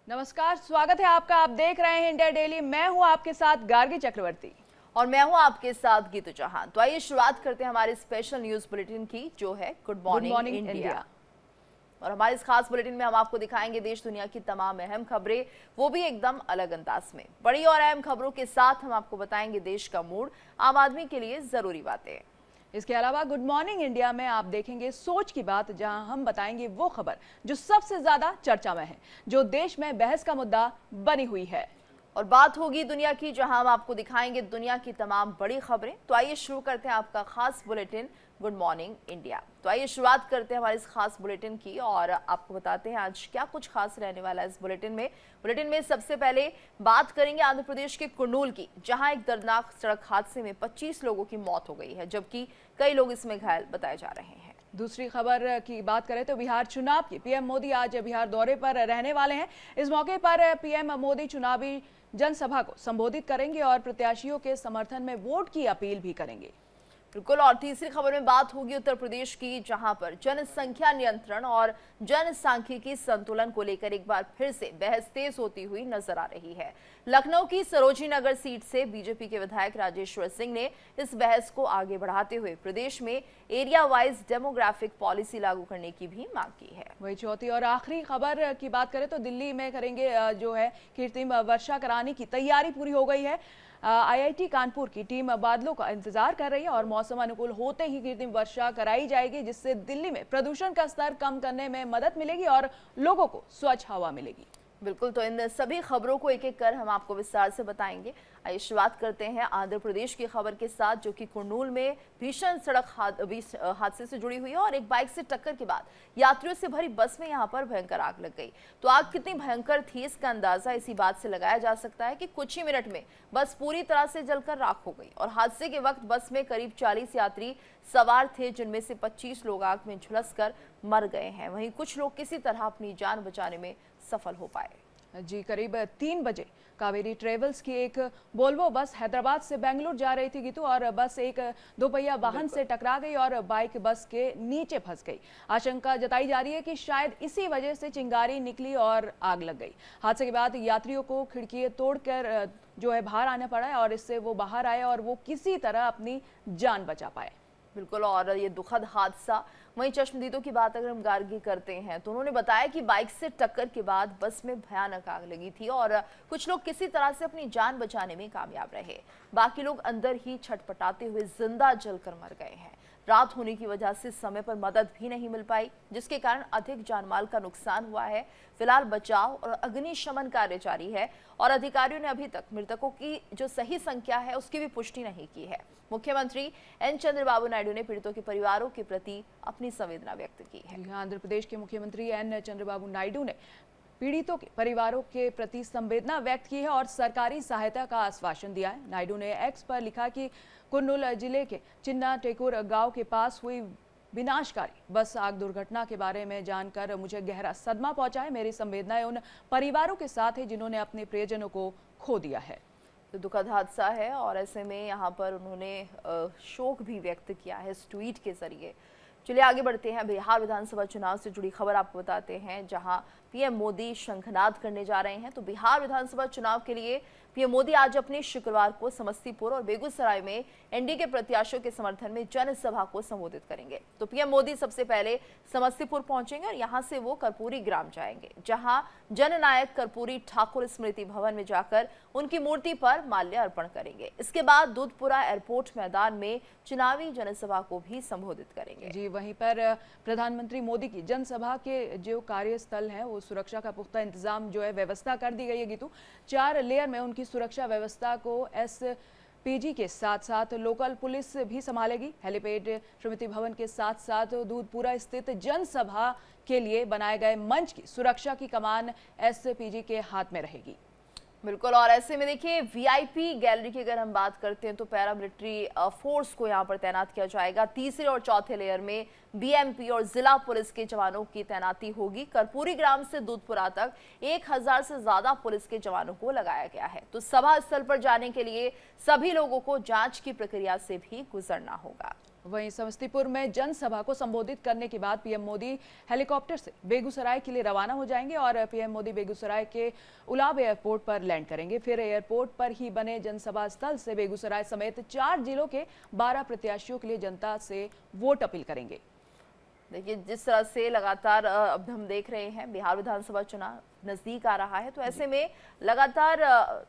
नमस्कार, स्वागत है आपका। आप देख रहे हैं इंडिया डेली। मैं हूं आपके साथ गार्गी चक्रवर्ती और मैं हूं आपके साथ गीतू चौहान। तो आइए शुरुआत करते हैं हमारे स्पेशल न्यूज बुलेटिन की, जो है गुड मॉर्निंग इंडिया। और हमारे इस खास बुलेटिन में हम आपको दिखाएंगे देश दुनिया की तमाम अहम खबरें, वो भी एकदम अलग अंदाज में। बड़ी और अहम खबरों के साथ हम आपको बताएंगे देश का मूड, आम आदमी के लिए जरूरी बातें। इसके अलावा गुड मॉर्निंग इंडिया में आप देखेंगे सोच की बात, जहां हम बताएंगे वो खबर जो सबसे ज्यादा चर्चा में है, जो देश में बहस का मुद्दा बनी हुई है। और बात होगी दुनिया की, जहां हम आपको दिखाएंगे दुनिया की तमाम बड़ी खबरें। तो आइए शुरू करते हैं आपका खास बुलेटिन गुड मॉर्निंग इंडिया। तो आइए शुरुआत करते हैं हमारे इस खास बुलेटिन की और आपको बताते हैं आज क्या कुछ खास रहने वाला है इस बुलेटिन में सबसे पहले बात करेंगे आंध्र प्रदेश के कुर्नूल की, जहां एक दर्दनाक सड़क हादसे में 25 लोगों की मौत हो गई है, जबकि कई लोग इसमें घायल बताए जा रहे हैं। दूसरी खबर की बात करें तो बिहार चुनाव की। पीएम मोदी आज बिहार दौरे पर रहने वाले हैं। इस मौके पर पीएम मोदी चुनावी जनसभा को संबोधित करेंगे और प्रत्याशियों के समर्थन में वोट की अपील भी करेंगे। बिल्कुल। और तीसरी खबर में बात होगी उत्तर प्रदेश की, जहां पर जनसंख्या नियंत्रण और जनसांख्यिकी संतुलन को लेकर एक बार फिर से बहस तेज होती हुई नजर आ रही है। लखनऊ की सरोजिनी नगर सीट से बीजेपी के विधायक राजेश्वर सिंह ने इस बहस को आगे बढ़ाते हुए प्रदेश में एरिया वाइज डेमोग्राफिक पॉलिसी लागू करने की भी मांग की है। वही चौथी और आखिरी खबर की बात करें तो दिल्ली में करेंगे जो है कृत्रिम वर्षा कराने की तैयारी पूरी हो गई है। आईआईटी कानपुर की टीम बादलों का इंतजार कर रही है और मौसम अनुकूल होते ही कृत्रिम वर्षा कराई जाएगी, जिससे दिल्ली में प्रदूषण का स्तर कम करने में मदद मिलेगी और लोगों को स्वच्छ हवा मिलेगी। बिल्कुल। तो इन सभी खबरों को एक एक कर हम आपको विस्तार से बताएंगे। आइए शुरुआत करते हैं आंध्र प्रदेश की खबर के साथ, जो कि कुर्नूल में भीषण सड़क हादसे से जुड़ी हुई है और एक बाइक से टक्कर के बाद यात्रियों से भरी बस में यहां पर भयंकर आग लग गई। तो आग कितनी भयंकर थी, इसका अंदाजा इसी बात से लगाया जा सकता है कि कुछ ही मिनट में बस पूरी तरह से जलकर राख हो गई। और हादसे के वक्त बस में करीब 40 यात्री सवार थे, जिनमें से 25 लोग आग में झुलसकर मर गए हैं। वहीं कुछ लोग किसी तरह अपनी जान बचाने में सफल हो पाए। जी, करीब 3 बजे कावेरी ट्रेवल्स की एक वोल्वो बस हैदराबाद से बेंगलुरु जा रही थी गीतू, और बस एक दोपहिया वाहन से टकरा गई और बाइक बस के नीचे फंस गई। आशंका जताई जा रही है कि शायद इसी वजह से चिंगारी निकली और आग लग गई। हादसे के बाद यात्रियों को खिड़की तोड़कर जो है बाहर आना पड़ा है और इससे वो बाहर आए और वो किसी तरह अपनी जान बचा पाए। बिल्कुल। और ये दुखद हादसा, वहीं चश्मदीदों की बात अगर हम गार्गी करते हैं तो उन्होंने बताया कि बाइक से टक्कर के बाद बस में भयानक आग लगी थी और कुछ लोग किसी तरह से अपनी जान बचाने में कामयाब रहे। बाकी लोग अंदर ही छटपटाते हुए जिंदा जलकर मर गए हैं। रात होने की वजह से समय पर मदद भी नहीं मिल पाई, जिसके कारण अधिक जानमाल का नुकसान हुआ है। फिलहाल बचाव और अग्निशमन कार्य जारी है और अधिकारियों ने अभी तक मृतकों की जो सही संख्या है उसकी भी पुष्टि नहीं की है। मुख्यमंत्री एन चंद्रबाबू नायडू ने पीड़ितों के परिवारों के प्रति अपनी संवेदना व्यक्त की है। आंध्र प्रदेश के मुख्यमंत्री एन चंद्रबाबू नायडू ने पीड़ितों के परिवारों के प्रति संवेदना व्यक्त की है और सरकारी सहायता का आश्वासन दिया है। नायडू ने एक्स पर लिखा कि कुर्नूल जिले के चिन्ना टेकुर गांव के पास हुई विनाशकारी बस आग दुर्घटना के बारे में जानकर मुझे गहरा सदमा पहुंचा है। मेरी संवेदनाएं उन परिवारों के साथ है जिन्होंने अपने प्रियजनों को खो दिया है। तो दुखद हादसा है और ऐसे में यहाँ पर उन्होंने शोक भी व्यक्त किया है इस ट्वीट के जरिए। चलिए आगे बढ़ते हैं। बिहार विधानसभा चुनाव से जुड़ी खबर आपको बताते हैं, जहां पीएम मोदी शंखनाद करने जा रहे हैं। तो बिहार विधानसभा चुनाव के लिए पीएम मोदी आज अपने शुक्रवार को समस्तीपुर और बेगूसराय में एनडीए के प्रत्याशियों के समर्थन में जनसभा को संबोधित करेंगे। तो पीएम मोदी सबसे पहले समस्तीपुर पहुंचेंगे और यहां से वो कर्पूरी ग्राम जाएंगे, जहां जननायक कर्पूरी ठाकुर स्मृति भवन में जाकर उनकी मूर्ति पर माल्य अर्पण करेंगे। इसके बाद दूधपुरा एयरपोर्ट मैदान में चुनावी जनसभा को भी संबोधित करेंगे। जी, वहीं पर प्रधानमंत्री मोदी की जनसभा के जो कार्यस्थल है वो सुरक्षा का पुख्ता इंतजाम जो है व्यवस्था कर दी गई है गीतू। 4 लेयर में उनकी सुरक्षा व्यवस्था को एसपीजी के साथ साथ लोकल पुलिस भी संभालेगी। हेलीपैड स्मृति भवन के साथ साथ दूधपुरा स्थित जनसभा के लिए बनाए गए मंच की सुरक्षा की कमान एसपीजी के हाथ में रहेगी। बिल्कुल। और ऐसे में देखिए वीआईपी गैलरी की अगर हम बात करते हैं तो पैरामिलिट्री फोर्स को यहां पर तैनात किया जाएगा। तीसरे और चौथे लेयर में बीएमपी और जिला पुलिस के जवानों की तैनाती होगी। कर्पूरी ग्राम से दूधपुरा तक 1000 से ज्यादा पुलिस के जवानों को लगाया गया है। तो सभा स्थल पर जाने के लिए सभी लोगों को जांच की प्रक्रिया से भी गुजरना होगा। वहीं समस्तीपुर में जनसभा को संबोधित करने के बाद पीएम मोदी हेलीकॉप्टर से बेगूसराय के लिए रवाना हो जाएंगे और पीएम मोदी बेगूसराय के उलाव एयरपोर्ट पर लैंड करेंगे। फिर एयरपोर्ट पर ही बने जनसभा स्थल से बेगूसराय समेत 4 जिलों के 12 प्रत्याशियों के लिए जनता से वोट अपील करेंगे। देखिए, जिस तरह से लगातार अब हम देख रहे हैं बिहार विधानसभा चुनाव नजदीक आ रहा है, तो ऐसे में लगातार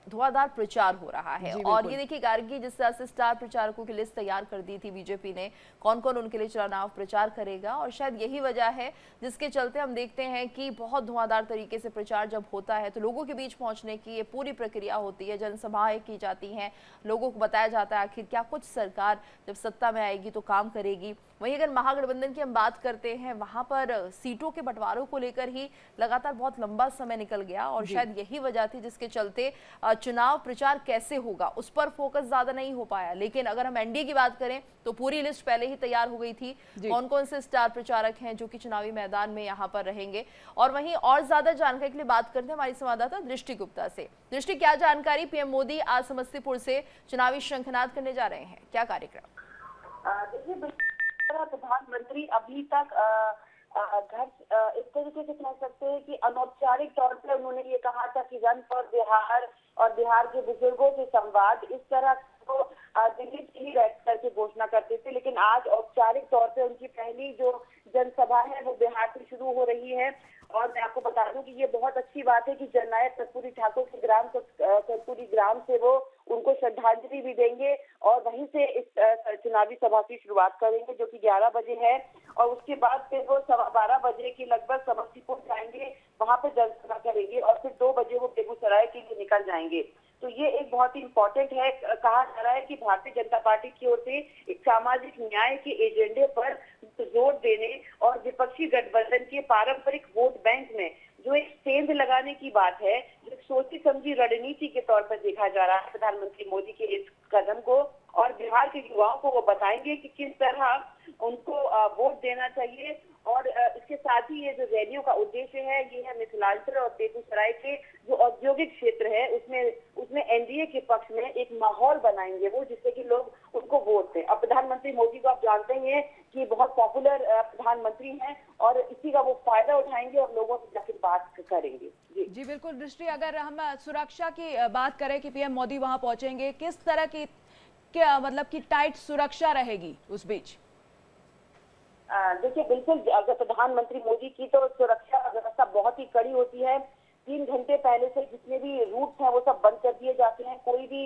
धुआंधार प्रचार हो रहा है। और ये देखिए गार्गी जिस तरह से स्टार प्रचारकों की लिस्ट तैयार कर दी थी बीजेपी ने, कौन कौन उनके लिए चुनाव प्रचार करेगा, और शायद यही वजह है जिसके चलते हम देखते हैं कि बहुत धुआंधार तरीके से प्रचार जब होता है तो लोगों के बीच पहुंचने की ये पूरी प्रक्रिया होती है, जनसभाएं की जाती हैं, लोगों को बताया जाता है आखिर क्या कुछ सरकार जब सत्ता में आएगी तो काम करेगी। वहीं अगर महागठबंधन की हम बात करते हैं, वहां पर सीटों के बंटवारों को लेकर ही लगातार बहुत लंबा समय निकल गया और शायद यही वजह थी जिसके चलते चुनाव प्रचार कैसे होगा उस पर फोकस ज्यादा नहीं हो पाया। लेकिन अगर हम एनडीए की बात करें तो पूरी लिस्ट पहले ही तैयार हो गई थी, कौन कौन से स्टार प्रचारक हैं जो कि चुनावी मैदान में यहाँ पर रहेंगे। और वहीं और ज्यादा जानकारी के लिए बात करते हैं हमारी संवाददाता दृष्टि गुप्ता से। दृष्टि, क्या जानकारी, पीएम मोदी आज समस्तीपुर से चुनावी शंखनाद करने जा रहे हैं, क्या कार्यक्रम? देखिए, प्रधानमंत्री अभी तक घर इस तरीके से कह सकते हैं कि अनौपचारिक तौर पे उन्होंने ये कहा था कि रन फॉर बिहार और बिहार के बुजुर्गों से संवाद, इस तरह को दिल्ली से ही बैठ करके घोषणा करते थे। लेकिन आज औपचारिक तौर पे उनकी पहली जो जनसभा है वो बिहार से शुरू हो रही है। और मैं आपको बता दूं कि ये बहुत अच्छी बात है कि जननायक कर्पूरी ठाकुर के कर्पूरी ग्राम से वो उनको श्रद्धांजलि भी देंगे और वहीं से इस चुनावी सभा की शुरुआत करेंगे जो कि 11 बजे है। और उसके बाद फिर वो 12:15 बजे के लगभग समस्तीपुर जाएंगे, वहां पे जनसभा करेंगे और फिर 2 बजे वो बेगूसराय के लिए निकल जाएंगे। तो ये एक बहुत ही इम्पोर्टेंट है। कहा जा रहा है कि भारतीय जनता पार्टी की ओर से एक सामाजिक न्याय के एजेंडे पर जोर देने और विपक्षी गठबंधन के पारंपरिक वोट बैंक में जो एक सेंध लगाने की बात है, जो सोची समझी रणनीति के तौर पर देखा जा रहा है प्रधानमंत्री मोदी के इस कदम को। और बिहार के युवाओं को वो बताएंगे कि किस तरह उनको वोट देना चाहिए। और इसके साथ ही ये जो रैलियों का उद्देश्य है ये है मिथिलांचल और बेगूसराय के जो औद्योगिक क्षेत्र है उसमें एनडीए के पक्ष में एक माहौल बनाएंगे वो, जिससे कि लोग उनको वोट दें। अब प्रधानमंत्री मोदी को आप जानते ही हैं कि बहुत पॉपुलर प्रधानमंत्री हैं और इसी का वो फायदा उठाएंगे और लोगों से जाकर बात करेंगे। जी बिल्कुल दृष्टि, अगर हम सुरक्षा की बात करें कि पीएम मोदी वहां पहुंचेंगे, किस तरह की मतलब की टाइट सुरक्षा रहेगी उस बीच? देखिए, बिल्कुल अगर प्रधानमंत्री मोदी की तो सुरक्षा व्यवस्था बहुत ही कड़ी होती है। 3 घंटे पहले से जितने भी रूट्स हैं वो सब बंद कर दिए जाते हैं, कोई भी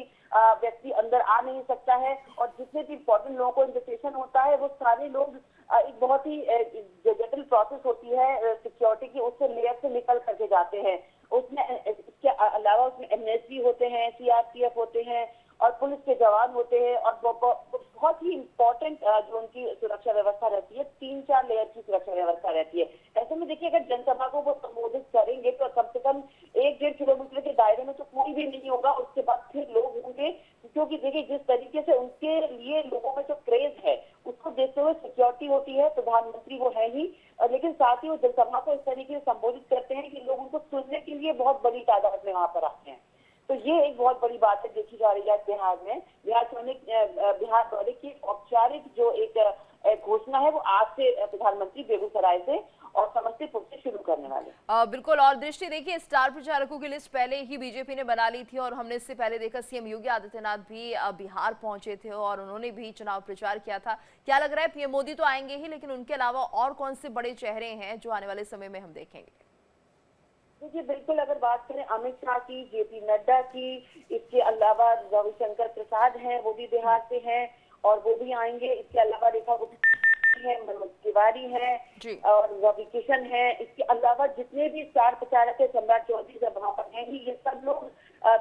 व्यक्ति अंदर आ नहीं सकता है। और जितने भी इम्पोर्टेंट लोगों को इन्विटेशन होता है वो सारे लोग एक बहुत ही जटिल प्रोसेस होती है सिक्योरिटी की, उससे लेयर से निकल करके जाते हैं। उसमें इसके अलावा उसमें एनएसजी होते हैं, सीआरपीएफ होते हैं और पुलिस के जवान होते हैं और बहुत ही इम्पोर्टेंट जो उनकी सुरक्षा व्यवस्था रहती है, 3-4 लेयर की सुरक्षा व्यवस्था रहती है। ऐसे में देखिए, अगर जनसभा को वो संबोधित करेंगे तो कम से कम 1-1.5 किलोमीटर के दायरे में तो कोई भी नहीं होगा। उसके बाद फिर लोग होंगे, क्योंकि देखिए जिस तरीके से उनके लिए लोगों में जो क्रेज है उसको देखते हुए सिक्योरिटी होती है। प्रधानमंत्री वो है ही, लेकिन साथ ही वो जनसभा को इस तरीके से संबोधित करते हैं कि लोग उनको सुनने के लिए बहुत बड़ी तादाद में वहां पर आते हैं। तो ये एक बहुत बड़ी बात है देखी जा रही है बिहार में। बिहार दौरे की औपचारिक जो एक घोषणा है वो आज से प्रधानमंत्री बेगूसराय से और समस्तीपुर से शुरू करने वाले। बिल्कुल। और दृष्टि, देखिए स्टार प्रचारकों की लिस्ट पहले ही बीजेपी ने बना ली थी और हमने इससे पहले देखा सीएम योगी आदित्यनाथ भी बिहार पहुंचे थे और उन्होंने भी चुनाव प्रचार किया था। क्या लग रहा है, पीएम मोदी तो आएंगे ही, लेकिन उनके अलावा और कौन से बड़े चेहरे हैं जो आने वाले समय में हम देखेंगे? देखिए, बिल्कुल अगर बात करें अमित शाह की, जेपी नड्डा की, इसके अलावा रविशंकर प्रसाद हैं, वो भी बिहार से हैं और वो भी आएंगे। इसके अलावा रेखा गुप्ता है, मनोज तिवारी है और रवि किशन है। इसके अलावा जितने भी स्टार प्रचारक है, सम्राट चौधरी सब वहाँ पर हैं ही, ये सब लोग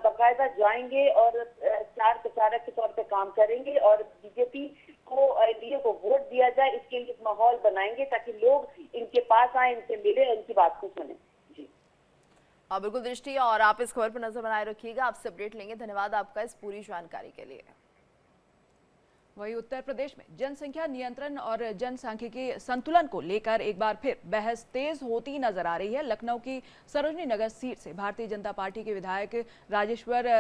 बाकायदा जाएंगे और स्टार प्रचारक के तौर पर काम करेंगे और बीजेपी को एनडीए को वोट दिया जाए इसके लिए माहौल बनाएंगे ताकि लोग इनके पास आए, इनसे मिले, इनकी बात को सुने। बिल्कुल दृष्टि, और आप इस खबर पर नजर बनाए रखिएगा, आपसे अपडेट लेंगे। धन्यवाद आपका इस पूरी जानकारी के लिए। वहीं उत्तर प्रदेश में जनसंख्या नियंत्रण और जनसांख्यिकी संतुलन को लेकर एक बार फिर बहस तेज होती नजर आ रही है। लखनऊ की सरोजनी नगर सीट से भारतीय जनता पार्टी के विधायक राजेश्वर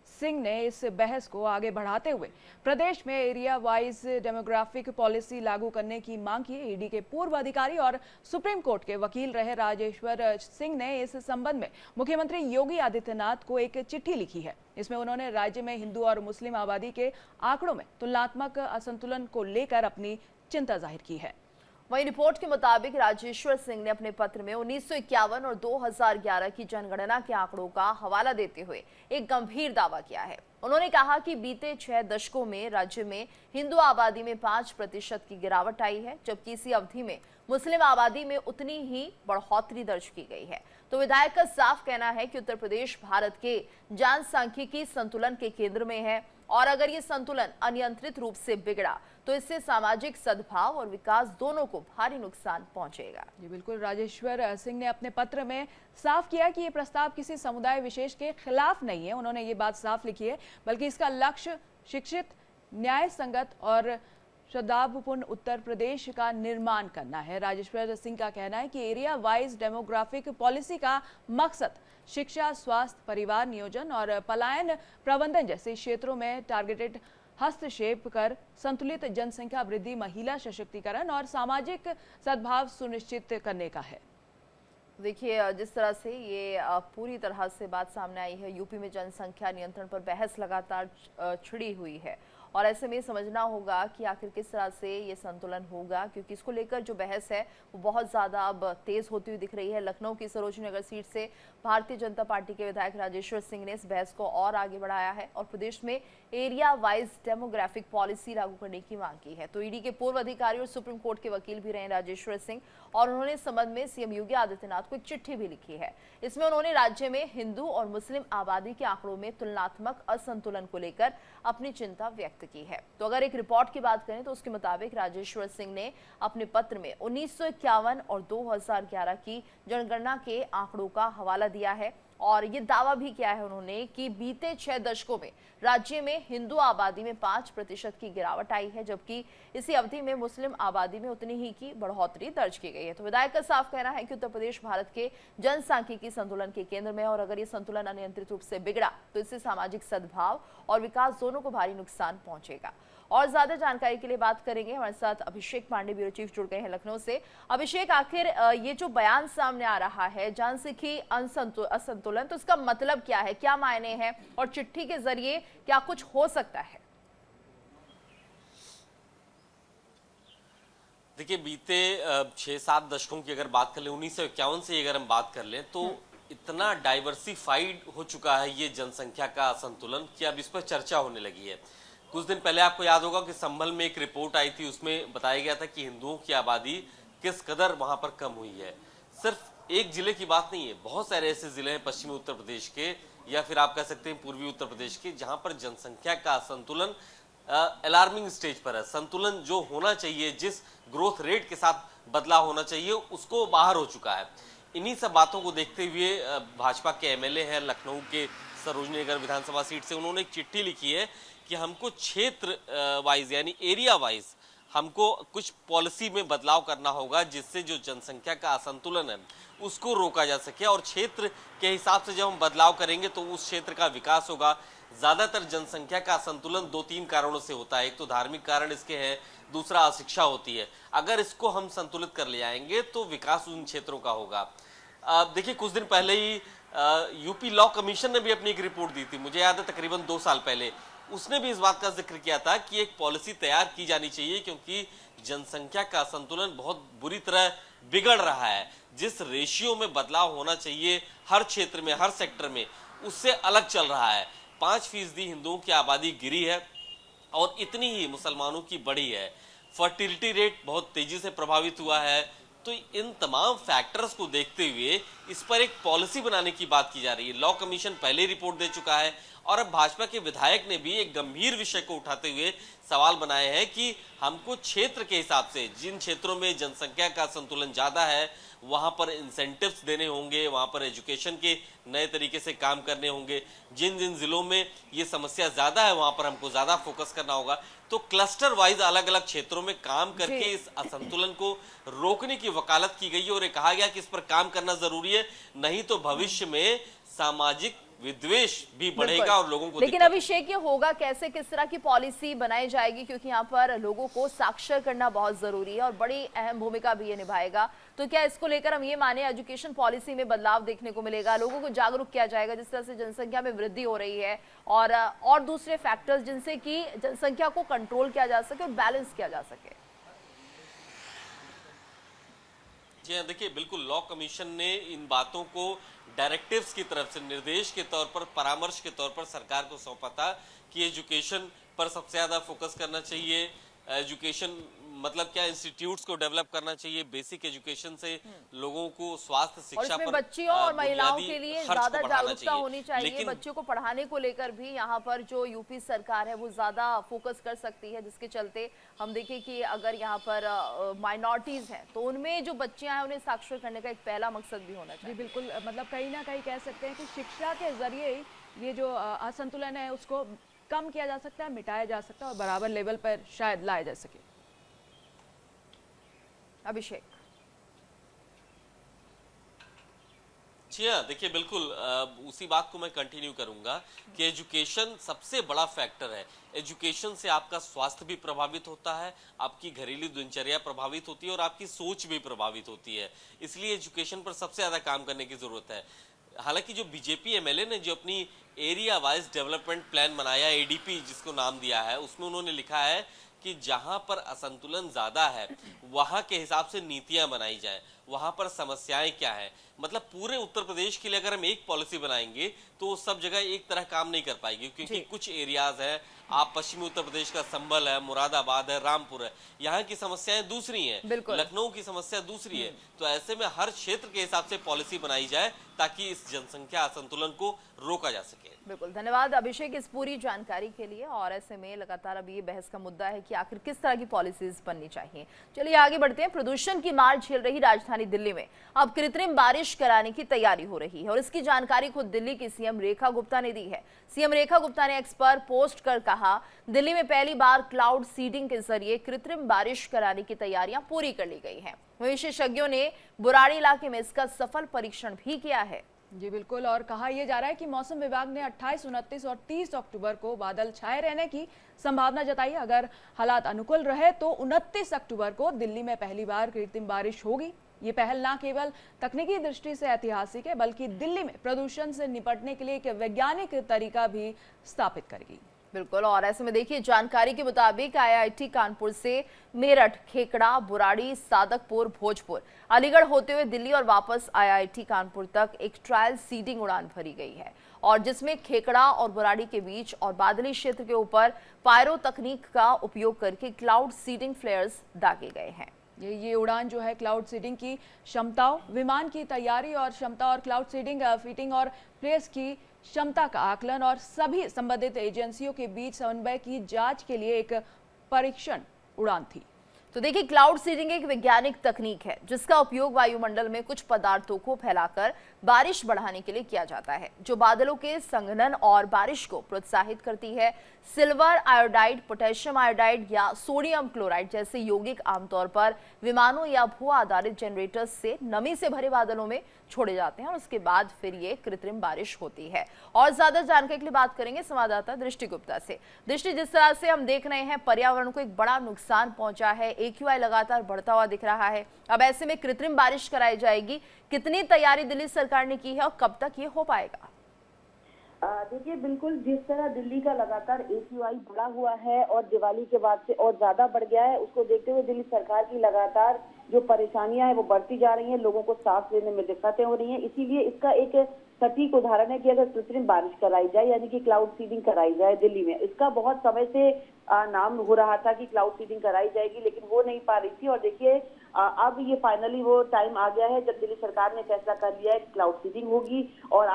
सिंह ने इस बहस को आगे बढ़ाते हुए प्रदेश में एरिया वाइज डेमोग्राफिक पॉलिसी लागू करने की मांग की। ईडी के पूर्व अधिकारी और सुप्रीम कोर्ट के वकील रहे राजेश्वर सिंह ने इस संबंध में मुख्यमंत्री योगी आदित्यनाथ को एक चिट्ठी लिखी है। इसमें उन्होंने राज्य में हिंदू और मुस्लिम आबादी के आंकड़ों में तुलनात्मक असंतुलन को लेकर अपनी चिंता जाहिर की है। वहीं रिपोर्ट के मुताबिक राजेश्वर सिंह ने अपने पत्र में 1951 और 2011 की जनगणना के आंकड़ों का हवाला देते हुए एक गंभीर दावा किया है। उन्होंने कहा कि बीते 6 दशकों में राज्य में हिंदू आबादी में 5% की गिरावट आई है, जबकि इसी अवधि में मुस्लिम आबादी में उतनी ही बढ़ोतरी दर्ज की गई है। तो विधायक का साफ कहना है कि उत्तर प्रदेश भारत के जनसांख्यिकी संतुलन के केंद्र में है और अगर ये संतुलन अनियंत्रित रूप से बिगड़ा तो इससे सामाजिक सद्भाव और विकास दोनों को भारी नुकसान पहुंचेगा। जी बिल्कुल, राजेश्वर सिंह ने अपने पत्र में साफ किया कि ये प्रस्ताव किसी समुदाय विशेष के खिलाफ नहीं है। उन्होंने ये बात साफ लिखी है, बल्कि इसका लक्ष्य शिक्षित, न्याय संगत और सद्भावपूर्ण उत्तर प्रदेश का निर्माण करना है। राजेश्वर सिंह का कहना है कि एरिया वाइज डेमोग्राफिक पॉलिसी का मकसद शिक्षा, स्वास्थ्य, परिवार नियोजन और पलायन प्रबंधन जैसे क्षेत्रों में टारगेटेड हस्तक्षेप कर संतुलित जनसंख्या वृद्धि, महिला सशक्तिकरण और सामाजिक सद्भाव सुनिश्चित करने का है। देखिए, जिस तरह से ये पूरी तरह से बात सामने आई है, यूपी में जनसंख्या नियंत्रण पर बहस लगातार छिड़ी हुई है और ऐसे में समझना होगा कि आखिर किस तरह से ये संतुलन होगा, क्योंकि इसको लेकर जो बहस है वो बहुत ज़्यादा अब तेज़ होती हुई दिख रही है। लखनऊ की सरोजनी नगर सीट से भारतीय जनता पार्टी के विधायक राजेश्वर सिंह ने इस बहस को और आगे बढ़ाया है और प्रदेश में एरिया वाइज डेमोग्राफिक पॉलिसी लागू करने की मांग की है। तो ईडी के पूर्व अधिकारी और सुप्रीम कोर्ट के वकील भी रहे राजेश्वर सिंह और उन्होंने इस संबंध में सीएम योगी आदित्यनाथ को एक चिट्ठी भी लिखी है। इसमें उन्होंने राज्य में हिंदू और मुस्लिम आबादी के आंकड़ों में तुलनात्मक असंतुलन को लेकर अपनी चिंता व्यक्त की है। तो अगर एक रिपोर्ट की बात करें तो उसके मुताबिक राजेश्वर सिंह ने अपने पत्र में 1951 और 2011 की जनगणना के आंकड़ों का हवाला दिया है और ये दावा भी किया है उन्होंने कि बीते 6 दशकों में राज्य में हिंदू आबादी में 5% की गिरावट आई है, जबकि इसी अवधि में मुस्लिम आबादी में उतनी ही की बढ़ोतरी दर्ज की गई है। तो विधायक का साफ कहना है कि उत्तर प्रदेश भारत के जनसांख्यिकी संतुलन के केंद्र में और अगर ये संतुलन अनियंत्रित रूप से बिगड़ा तो इससे सामाजिक सद्भाव और विकास दोनों को भारी नुकसान पहुंचेगा। और ज्यादा जानकारी के लिए बात करेंगे, हमारे साथ अभिषेक पांडे ब्यूरो चीफ जुड़ गए हैं लखनऊ से। अभिषेक, आखिर ये जो बयान सामने आ रहा है जनसांख्यिकी असंतुलन, तो इसका मतलब क्या है, क्या मायने हैं और चिट्ठी के जरिए क्या कुछ हो सकता है? देखिए, बीते 6-7 दशकों की अगर बात कर लें, 1951 से अगर हम बात कर लें तो इतना डाइवर्सिफाइड हो चुका है ये जनसंख्या का असंतुलन कि अब इस पर चर्चा होने लगी है। कुछ दिन पहले आपको याद होगा कि संभल में एक रिपोर्ट आई थी, उसमें बताया गया था कि हिंदुओं की आबादी किस कदर वहां पर कम हुई है। सिर्फ एक जिले की बात नहीं है, बहुत सारे ऐसे जिले हैं पश्चिमी उत्तर प्रदेश के या फिर आप कह सकते हैं पूर्वी उत्तर प्रदेश के, जहां पर जनसंख्या का असंतुलन अलार्मिंग स्टेज पर है। संतुलन जो होना चाहिए, जिस ग्रोथ रेट के साथ बदलाव होना चाहिए, उसको बाहर हो चुका है। इन्हीं सब बातों को देखते हुए भाजपा के एमएलए हैं लखनऊ के सरोजनी नगर विधानसभा सीट से, उन्होंने एक चिट्ठी लिखी है कि हमको क्षेत्र वाइज यानी एरिया वाइज हमको कुछ पॉलिसी में बदलाव करना होगा, जिससे जो जनसंख्या का असंतुलन है उसको रोका जा सके और क्षेत्र के हिसाब से जब हम बदलाव करेंगे तो उस क्षेत्र का विकास होगा। ज्यादातर जनसंख्या का असंतुलन 2-3 कारणों से होता है। एक तो धार्मिक कारण इसके हैं, दूसरा अशिक्षा होती है। अगर इसको हम संतुलित कर ले आएंगे तो विकास उन क्षेत्रों का होगा। देखिए, कुछ दिन पहले ही यूपी लॉ कमीशन ने भी अपनी एक रिपोर्ट दी थी, मुझे याद है तकरीबन 2 साल पहले। उसने भी इस बात का जिक्र किया था कि एक पॉलिसी तैयार की जानी चाहिए, क्योंकि जनसंख्या का संतुलन बहुत बुरी तरह बिगड़ रहा है। जिस रेशियो में बदलाव होना चाहिए हर क्षेत्र में, हर सेक्टर में, उससे अलग चल रहा है। 5% हिंदुओं की आबादी गिरी है और इतनी ही मुसलमानों की बढ़ी है। फर्टिलिटी रेट बहुत तेजी से प्रभावित हुआ है। तो इन तमाम फैक्टर्स को देखते हुए इस पर एक पॉलिसी बनाने की बात की जा रही है। लॉ कमीशन पहले रिपोर्ट दे चुका है और अब भाजपा के विधायक ने भी एक गंभीर विषय को उठाते हुए सवाल बनाए हैं कि हमको क्षेत्र के हिसाब से, जिन क्षेत्रों में जनसंख्या का संतुलन ज्यादा है वहां पर इंसेंटिव्स देने होंगे, वहां पर एजुकेशन के नए तरीके से काम करने होंगे। जिन जिन जिलों में ये समस्या ज्यादा है वहां पर हमको ज्यादा फोकस करना होगा। तो क्लस्टर वाइज अलग अलग क्षेत्रों में काम करके इस असंतुलन को रोकने की वकालत की गई है और ये कहा गया कि इस पर काम करना जरूरी है, नहीं तो भविष्य में सामाजिक विद्वेष भी बढ़ेगा और लोगों को लेकिन दिक्कत अभिषेक, ये होगा कैसे, किस तरह की पॉलिसी बनाई जाएगी, क्योंकि यहाँ पर लोगों को साक्षर करना बहुत जरूरी है और बड़ी अहम भूमिका भी ये निभाएगा। तो क्या इसको लेकर हम ये माने एजुकेशन पॉलिसी में बदलाव देखने को मिलेगा, लोगों को जागरूक किया जाएगा, जिस तरह से जनसंख्या में वृद्धि हो रही है और दूसरे फैक्टर्स जिनसे कि जनसंख्या को कंट्रोल किया जा सके और बैलेंस किया जा सके? जी हाँ, देखिए बिल्कुल लॉ कमीशन ने इन बातों को डायरेक्टिव्स की तरफ से निर्देश के तौर पर, परामर्श के तौर पर सरकार को सौंपा था कि एजुकेशन पर सबसे ज्यादा फोकस करना चाहिए। एजुकेशन मतलब क्या, इंस्टीट्यूट्स को डेवलप करना चाहिए, बेसिक एजुकेशन से लोगों को स्वास्थ्य और शिक्षा इसमें पर बच्चियों और महिलाओं बुनियादी के लिए खर्च को ज्यादा बढ़ाना जागरूकता होनी चाहिए। लेकिन बच्चों को पढ़ाने को लेकर भी यहाँ पर जो यूपी सरकार है वो ज्यादा फोकस कर सकती है, जिसके चलते हम देखें कि अगर यहाँ पर माइनॉरिटीज हैं तो उनमें जो बच्चियां हैं उन्हें साक्षर करने का एक पहला मकसद भी होना जी चाहिए। बिल्कुल, मतलब कहीं ना कहीं कह सकते हैं कि शिक्षा के जरिए ही ये जो असंतुलन है उसको कम किया जा सकता है, मिटाया जा सकता है और बराबर लेवल पर शायद लाया जा सके। अभिषेक, जी हाँ, देखिए बिल्कुल उसी बात को मैं कंटिन्यू करूंगा कि एजुकेशन सबसे बड़ा फैक्टर है। एजुकेशन से आपका स्वास्थ्य भी प्रभावित होता है, आपकी घरेलू दिनचर्या प्रभावित होती है और आपकी सोच भी प्रभावित होती है। इसलिए एजुकेशन पर सबसे ज्यादा काम करने की जरूरत है। हालांकि जो बीजेपी एमएलए ने जो अपनी एरिया वाइज डेवलपमेंट प्लान बनाया, एडीपी जिसको नाम दिया है, उसमें उन्होंने लिखा है कि जहां पर असंतुलन ज्यादा है वहां के हिसाब से नीतियां बनाई जाएं, वहां पर समस्याएं क्या है। मतलब पूरे उत्तर प्रदेश के लिए अगर हम एक पॉलिसी बनाएंगे तो सब जगह एक तरह काम नहीं कर पाएगी, क्योंकि कुछ एरियाज है, आप पश्चिमी उत्तर प्रदेश का संभल है, मुरादाबाद है, रामपुर है, यहाँ की समस्याएं दूसरी हैं, लखनऊ की समस्या दूसरी है। तो ऐसे में हर क्षेत्र के हिसाब से पॉलिसी बनाई जाए ताकि इस जनसंख्या असंतुलन को रोका जा सके। बिल्कुल, धन्यवाद अभिषेक इस पूरी जानकारी के लिए। और ऐसे में लगातार अब ये बहस का मुद्दा है कि आखिर किस तरह की पॉलिसीज बननी चाहिए। चलिए आगे बढ़ते हैं। प्रदूषण की मार झेल रही राजधानी दिल्ली में अब कृत्रिम बारिश कराने की तैयारी हो रही है और इसकी जानकारी खुद दिल्ली की सीएम रेखा गुप्ता ने दी है। सीएम रेखा गुप्ता ने एक्स पर पोस्ट कर कहा, दिल्ली में पहली बार क्लाउड सीडिंग के जरिए कृत्रिम बारिश कराने की तैयारियां पूरी कर ली गई हैं। विशेषज्ञों ने बुराड़ी इलाके में इसका सफल परीक्षण भी किया है। जी बिल्कुल, और कहा यह जा रहा है कि मौसम विभाग ने 28, 29 और 30 अक्टूबर को बादल छाए रहने की संभावना जताई। अगर हालात अनुकूल रहे तो 29 अक्टूबर को दिल्ली में पहली बार कृत्रिम बारिश होगी। ये पहल न केवल तकनीकी दृष्टि से ऐतिहासिक है बल्कि दिल्ली में प्रदूषण से निपटने के लिए एक वैज्ञानिक तरीका भी स्थापित करेगी। बिल्कुल, और ऐसे में देखिए जानकारी के मुताबिक आईआईटी कानपुर से मेरठ, खेकड़ा, बुराड़ी, सादकपुर, भोजपुर, अलीगढ़ होते हुए दिल्ली और वापस आईआईटी कानपुर तक एक ट्रायल सीडिंग उड़ान भरी गई है और जिसमें खेकड़ा और बुराड़ी के बीच और बादली क्षेत्र के ऊपर पायरो तकनीक का उपयोग करके क्लाउड सीडिंग फ्लेयर्स दागे गए हैं। ये उड़ान जो है क्लाउड सीडिंग की क्षमताओं, विमान की तैयारी और क्षमता और क्लाउड सीडिंग फिटिंग और प्लेस की क्षमता का आकलन और सभी संबंधित एजेंसियों के बीच समन्वय की जांच के लिए एक परीक्षण उड़ान थी। तो देखिए, क्लाउड सीडिंग एक वैज्ञानिक तकनीक है जिसका उपयोग वायुमंडल में कुछ पदार्थों को फैलाकर बारिश बढ़ाने के लिए किया जाता है, जो बादलों के संघनन और बारिश को प्रोत्साहित करती है। सिल्वर आयोडाइड, पोटेशियम आयोडाइड या सोडियम क्लोराइड जैसे यौगिक आमतौर पर विमानों या भू आधारित जनरेटर्स से नमी से भरे बादलों में छोड़े जाते हैं और उसके बाद फिर ये कृत्रिम बारिश होती है। और ज्यादा जानकारी के लिए बात करेंगे संवाददाता दृष्टि गुप्ता से। दृष्टि, जिस तरह से हम देख रहे हैं पर्यावरण को एक बड़ा नुकसान पहुंचा है, AQI लगातार बढ़ता हुआ दिख रहा है, अब ऐसे में कृत्रिम बारिश कराई जाएगी, कितनी तैयारी दिल्ली सरकार ने की है और कब तक ये हो पाएगा? देखिए बिल्कुल, जिस तरह दिल्ली का लगातार AQI बढ़ा हुआ है और दिवाली के बाद से और ज्यादा बढ़ गया है, उसको देखते हुए दिल्ली सरकार की लगातार जो परेशानियां हैं वो बढ़ती जा रही हैं, लोगों को सांस लेने में दिक्कतें हो रही हैं। इसीलिए इसका एक सटीक उदाहरण है कि अगर कृत्रिम बारिश कराई जाए यानी कि क्लाउड सीडिंग कराई जाए दिल्ली में। इसका बहुत समय से नाम हो रहा था कि क्लाउड सीडिंग कराई जाएगी, लेकिन हो नहीं पा रही थी। और देखिए अब ये फाइनली वो टाइम आ गया है जब दिल्ली सरकार ने फैसला कर लिया है कि क्लाउड सीडिंग होगी। और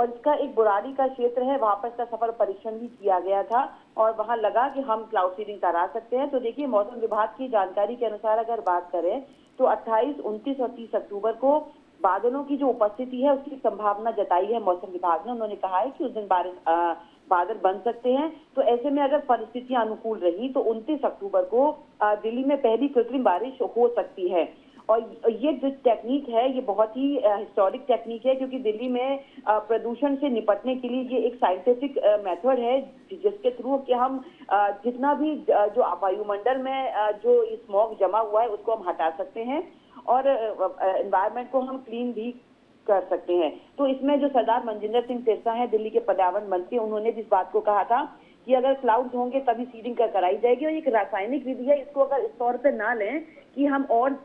इसका एक बुराड़ी का क्षेत्र है, वहां पर इसका सफल परीक्षण भी किया गया था और वहां लगा कि हम क्लाउड सीडिंग करा सकते हैं। तो देखिए, मौसम विभाग की जानकारी के अनुसार अगर बात करें तो 28, 29 और 30 अक्टूबर को बादलों की जो उपस्थिति है उसकी संभावना जताई है मौसम विभाग ने। उन्होंने कहा है कि उस दिन बादल बन सकते हैं। तो ऐसे में अगर परिस्थितियां अनुकूल रही तो 29 अक्टूबर को दिल्ली में पहली कृत्रिम बारिश हो सकती है। और ये जो टेक्निक है ये बहुत ही हिस्टोरिक टेक्निक है, क्योंकि दिल्ली में प्रदूषण से निपटने के लिए ये एक साइंटिफिक मेथड है जिसके थ्रू कि हम जितना भी जो वायुमंडल में जो स्मॉग जमा हुआ है उसको हम हटा सकते हैं और एनवायरनमेंट को हम क्लीन भी कर सकते हैं। तो इसमें जो सरदार मनजिंदर सिंह सिरसा हैं दिल्ली के पर्यावरण मंत्री, उन्होंने इस बात को कहा था कि अगर क्लाउड्स होंगे तभी सीडिंग कराई जाएगी। और एक रासायनिक विधि है, इसको अगर इस तौर पे ना लें कि हम और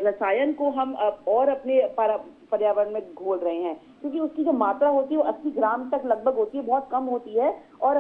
रसायन को हम और अपने पर्यावरण में घोल रहे हैं, क्योंकि उसकी जो मात्रा होती है वो 80 ग्राम तक लगभग होती है, बहुत कम होती है। और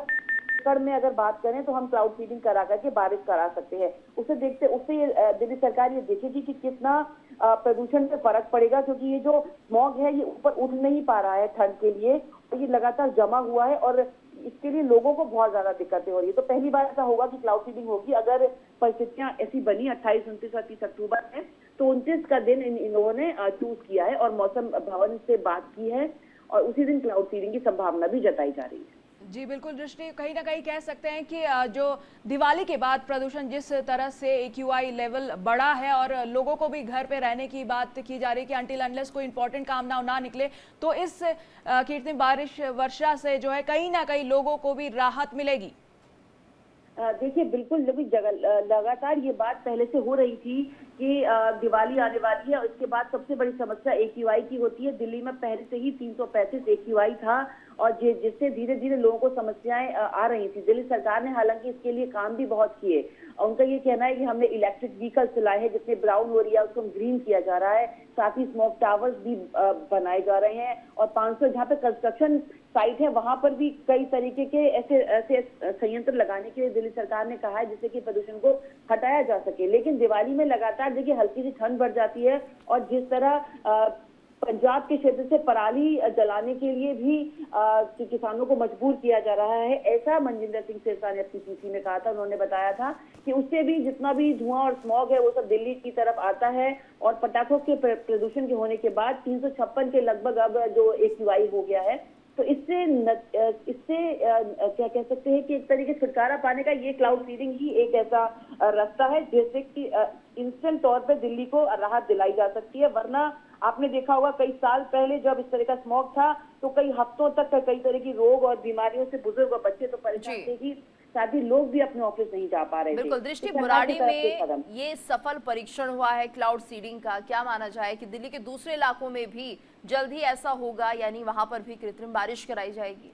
एकड़ में अगर बात करें तो हम क्लाउड सीडिंग करा करके बारिश करा सकते हैं। उससे दिल्ली सरकार ये देखेगी कि कितना प्रदूषण में फर्क पड़ेगा, क्योंकि ये जो स्मॉग है ये ऊपर उठ नहीं पा रहा है ठंड के लिए, तो ये लगातार जमा हुआ है और इसके लिए लोगों को बहुत ज्यादा दिक्कतें हो रही है। तो पहली बार ऐसा होगा कि क्लाउड सीडिंग होगी अगर परिस्थितियां ऐसी बनी 28, 29 और 30 अक्टूबर में। तो 29 का दिन इन लोगों ने चूज किया है और मौसम भवन से बात की है और उसी दिन क्लाउड सीडिंग की संभावना भी जताई जा रही है। जी बिल्कुल दृष्टि, कहीं ना कहीं कह सकते हैं कि जो दिवाली के बाद प्रदूषण जिस तरह से AQI लेवल बढ़ा है और लोगों को भी घर पे रहने की बात की जा रही है कि अनटिल अनलेस कोई इंपॉर्टेंट काम ना निकले, तो इस कृत्रिम बारिश वर्षा से जो है कहीं ना कहीं लोगों को भी राहत मिलेगी। देखिए बिल्कुल, लगातार ये बात पहले से हो रही थी कि दिवाली आने वाली है और इसके बाद सबसे बड़ी समस्या AQI की होती है। दिल्ली में पहले से ही 335 AQI था और जिससे धीरे धीरे लोगों को समस्याएं आ रही थी। दिल्ली सरकार ने हालांकि इसके लिए काम भी बहुत किए और उनका ये कहना है कि हमने इलेक्ट्रिक व्हीकल्स चलाए हैं, जितने ब्राउन हो रही है उसको ग्रीन किया जा रहा है, साथ ही स्मोक टावर्स भी बनाए जा रहे हैं और 500 जहाँ पे कंस्ट्रक्शन साइट है वहां पर भी कई तरीके के ऐसे संयंत्र लगाने के लिए दिल्ली सरकार ने कहा है जिससे कि प्रदूषण को हटाया जा सके। लेकिन दिवाली में लगातार देखिए हल्की सी ठंड बढ़ जाती है और जिस तरह पंजाब के क्षेत्र से पराली जलाने के लिए भी किसानों को मजबूर किया जा रहा है, ऐसा मनजिंदर सिंह सिरसा ने अपनी पीसी में कहा था। उन्होंने बताया था कि उससे भी जितना भी धुआं और स्मॉग है वो सब दिल्ली की तरफ आता है और पटाखों के प्रदूषण के होने के बाद 356 के लगभग अब जो AQI हो गया है। तो इससे क्या कह सकते हैं कि एक तरीके से छुटकारा पाने का ये क्लाउड सीडिंग ही एक ऐसा रास्ता है जिससे कि इंस्टेंट तौर पे दिल्ली को राहत दिलाई जा सकती है। वरना आपने देखा होगा कई साल पहले जब इस तरह का स्मॉग था तो कई हफ्तों तक कई तरह की रोग और बीमारियों से बुजुर्ग और बच्चे तो परेशान थे ही, साथ ही लोग भी अपने ऑफिस नहीं जा पा रहे थे। बिल्कुल दृष्टि, बुराड़ी में ये सफल परीक्षण हुआ है क्लाउड सीडिंग का। क्या माना जाए कि दिल्ली के दूसरे इलाकों में भी जल्द ही ऐसा होगा, यानी वहां पर भी कृत्रिम बारिश कराई जाएगी?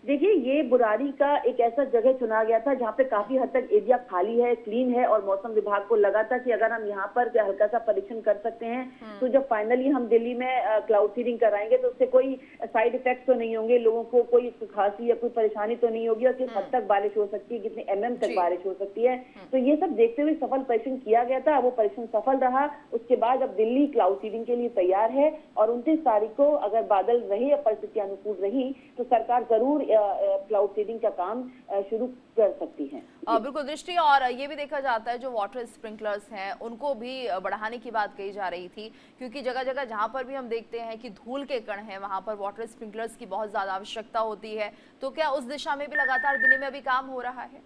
देखिए ये बुराड़ी का एक ऐसा जगह चुना गया था जहाँ पे काफी हद तक एरिया खाली है, क्लीन है और मौसम विभाग को लगा था कि अगर हम यहाँ पर हल्का सा परीक्षण कर सकते हैं तो जब फाइनली हम दिल्ली में क्लाउड सीडिंग कराएंगे तो उससे कोई साइड इफेक्ट तो नहीं होंगे, लोगों को कोई खांसी या कोई परेशानी तो नहीं होगी और किस हद तक बारिश हो सकती है, कितने mm तक बारिश हो सकती है। तो ये सब देखते हुए सफल परीक्षण किया गया था, वो परीक्षण सफल रहा। उसके बाद अब दिल्ली क्लाउड सीडिंग के लिए तैयार है और 29 तारीख को अगर बादल रहे या परिस्थितियां अनुकूल रही तो सरकार जरूर क्लाउड सीडिंग का काम शुरू कर सकती है। बिल्कुल दृष्टि, और ये भी देखा जाता है जो वाटर स्प्रिंकलर्स हैं उनको भी बढ़ाने की बात कही जा रही थी, क्योंकि जगह जगह जहां पर भी हम देखते हैं कि धूल के कण हैं वहां पर वाटर स्प्रिंकलर्स की बहुत ज्यादा आवश्यकता होती है। तो क्या उस दिशा में भी लगातार दिल्ली में अभी काम हो रहा है?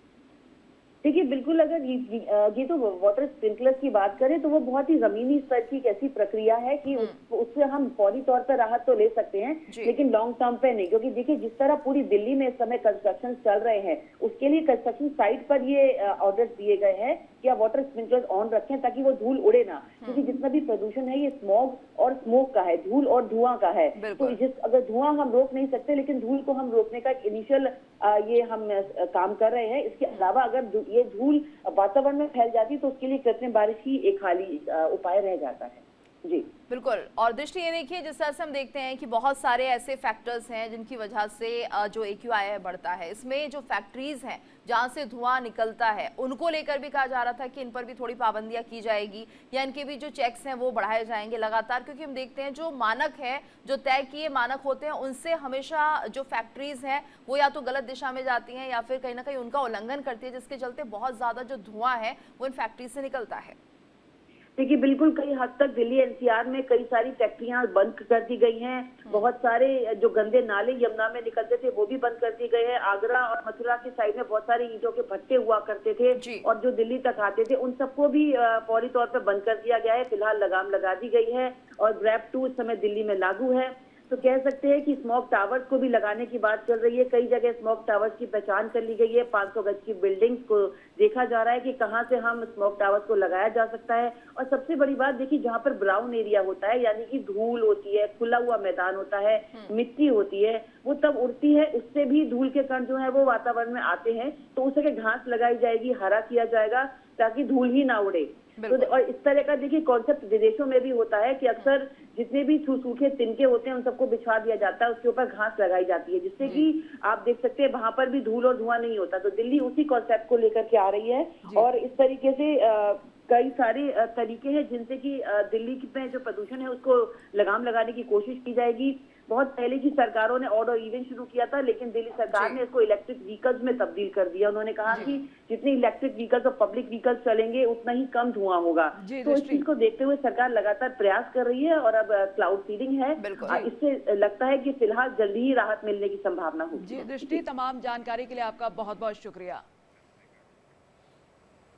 देखिए बिल्कुल, अगर ये तो वाटर स्प्रिंकलर की बात करें तो वो बहुत ही जमीनी स्तर की एक ऐसी प्रक्रिया है कि उससे हम फौरी तौर पर राहत तो ले सकते हैं लेकिन लॉन्ग टर्म पे नहीं। क्योंकि देखिए जिस तरह पूरी दिल्ली में इस समय कंस्ट्रक्शन चल रहे हैं उसके लिए कंस्ट्रक्शन साइट पर ये ऑर्डर्स दिए गए हैं कि आप वाटर स्प्रिंकलर ऑन रखें ताकि वो धूल उड़े ना, क्योंकि जितना भी प्रदूषण है ये स्मॉग और स्मोक का है, धूल और धुआं का है। तो अगर धुआं हम रोक नहीं सकते लेकिन धूल को हम रोकने का एक इनिशियल ये हम काम कर रहे हैं। इसके अलावा अगर ये धूल वातावरण में फैल जाती तो उसके लिए कृत्रिम बारिश ही एक खाली उपाय रह जाता है। जी बिल्कुल, और दृष्टि ये देखिए जिस तरह से हम देखते हैं कि बहुत सारे ऐसे फैक्टर्स हैं जिनकी वजह से जो AQI बढ़ता है। इसमें जो फैक्ट्रीज हैं जहां से धुआं निकलता है उनको लेकर भी कहा जा रहा था कि इन पर भी थोड़ी पाबंदियां की जाएगी या इनके भी जो चेक्स हैं वो बढ़ाए जाएंगे लगातार, क्योंकि हम देखते हैं जो मानक है, जो तय किए मानक होते हैं उनसे हमेशा जो फैक्ट्रीज हैं वो या तो गलत दिशा में जाती हैं या फिर कहीं ना कहीं उनका उल्लंघन करती है, जिसके चलते बहुत ज्यादा जो धुआं है वो इन फैक्ट्री से निकलता है। देखिए बिल्कुल कई हद तक दिल्ली एनसीआर में कई सारी फैक्ट्रियां बंद कर दी गई हैं। बहुत सारे जो गंदे नाले यमुना में निकलते थे वो भी बंद कर दिए गए हैं। आगरा और मथुरा की साइड में बहुत सारे ईंटों के भट्टे हुआ करते थे और जो दिल्ली तक आते थे उन सबको भी फौरी तौर पर बंद कर दिया गया है। फिलहाल लगाम लगा दी गई है और ग्रैब 2 इस समय दिल्ली में लागू है। तो कह सकते हैं कि स्मोक टावर्स को भी लगाने की बात चल रही है। कई जगह स्मोक टावर्स की पहचान कर ली गई है। 500 गज की बिल्डिंग्स को देखा जा रहा है कि कहां से हम स्मोक टावर्स को लगाया जा सकता है। और सबसे बड़ी बात देखिए, जहां पर ब्राउन एरिया होता है यानी कि धूल होती है, खुला हुआ मैदान होता है, मिट्टी होती है, वो तब उड़ती है, उससे भी धूल के कण जो है वो वातावरण में आते हैं। तो उस जगह घास लगाई जाएगी, हरा किया जाएगा ताकि धूल ही ना उड़े। तो और इस तरह का देखिए कॉन्सेप्ट विदेशों में भी होता है कि अक्सर जितने भी सूखे तिनके होते हैं उन सबको बिछा दिया जाता है, उसके ऊपर घास लगाई जाती है, जिससे कि आप देख सकते हैं वहां पर भी धूल और धुआं नहीं होता। तो दिल्ली उसी कॉन्सेप्ट को लेकर के आ रही है और इस तरीके से कई सारे तरीके हैं जिनसे कि दिल्ली में जो प्रदूषण है उसको लगाम लगाने की कोशिश की जाएगी। बहुत पहले की सरकारों ने ऑड और इवन शुरू किया था, लेकिन दिल्ली सरकार ने इसको इलेक्ट्रिक व्हीकल्स में तब्दील कर दिया। उन्होंने कहा कि जितनी इलेक्ट्रिक व्हीकल्स और पब्लिक व्हीकल्स चलेंगे उतना ही कम धुआं होगा। तो इस चीज को देखते हुए सरकार लगातार प्रयास कर रही है और अब क्लाउड सीडिंग है। इससे लगता है कि फिलहाल जल्दी ही राहत मिलने की संभावना होगी। जी दृष्टि, तमाम जानकारी के लिए आपका बहुत बहुत शुक्रिया।